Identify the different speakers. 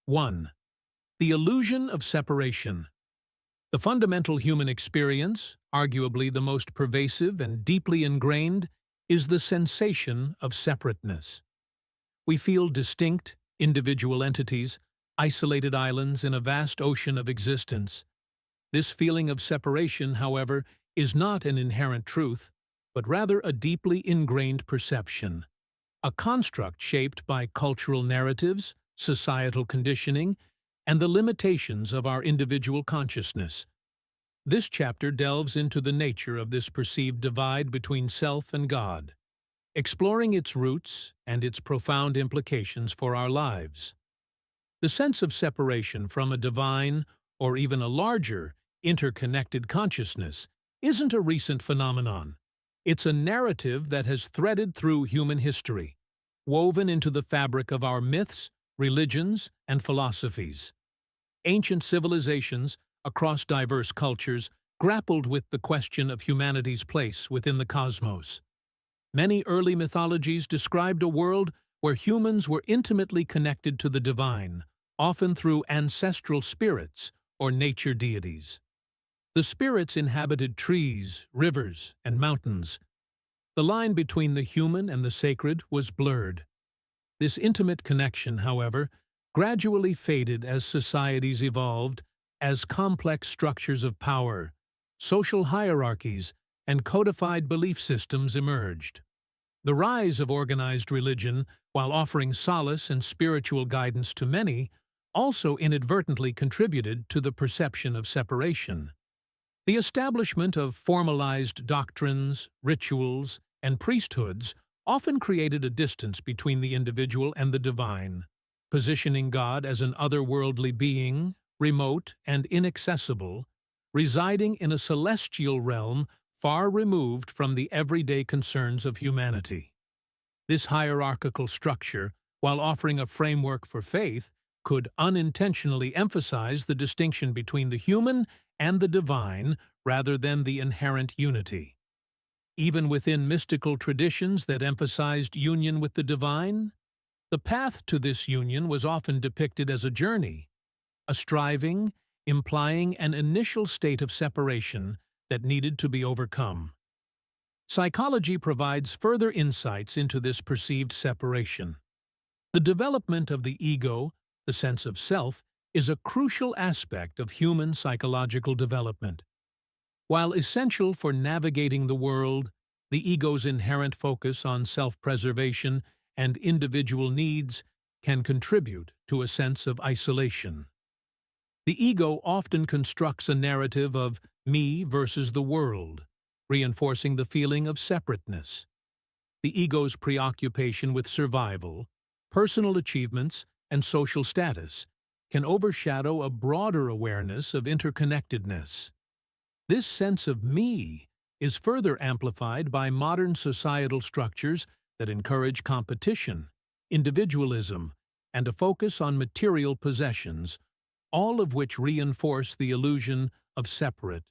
Speaker 1: 1. The illusion of separation. The fundamental human experience, arguably the most pervasive and deeply ingrained, is the sensation of separateness. We feel distinct, individual entities, isolated islands in a vast ocean of existence. This feeling of separation, however, is not an inherent truth, but rather a deeply ingrained perception, a construct shaped by cultural narratives, societal conditioning, and the limitations of our individual consciousness. This chapter delves into the nature of this perceived divide between self and God, exploring its roots and its profound implications for our lives. The sense of separation from a divine, or even a larger, interconnected consciousness isn't a recent phenomenon. It's a narrative that has threaded through human history, woven into the fabric of our myths, religions, and philosophies. Ancient civilizations, across diverse cultures, grappled with the question of humanity's place within the cosmos. Many early mythologies described a world where humans were intimately connected to the divine, often through ancestral spirits or nature deities. The spirits inhabited trees, rivers, and mountains. The line between the human and the sacred was blurred. This intimate connection, however, gradually faded as societies evolved, as complex structures of power, social hierarchies, and codified belief systems emerged. The rise of organized religion, while offering solace and spiritual guidance to many, also inadvertently contributed to the perception of separation. The establishment of formalized doctrines, rituals, and priesthoods often created a distance between the individual and the divine, positioning God as an otherworldly being, remote and inaccessible, residing in a celestial realm far removed from the everyday concerns of humanity. This hierarchical structure, while offering a framework for faith, could unintentionally emphasize the distinction between the human and the divine rather than the inherent unity. Even within mystical traditions that emphasized union with the divine, the path to this union was often depicted as a journey, a striving, implying an initial state of separation that needed to be overcome. Psychology provides further insights into this perceived separation. The development of the ego, the sense of self, is a crucial aspect of human psychological development. While essential for navigating the world, the ego's inherent focus on self-preservation and individual needs can contribute to a sense of isolation. The ego often constructs a narrative of me versus the world, reinforcing the feeling of separateness. The ego's preoccupation with survival, personal achievements, and social status can overshadow a broader awareness of interconnectedness. This sense of me is further amplified by modern societal structures that encourage competition, individualism, and a focus on material possessions, all of which reinforce the illusion of separate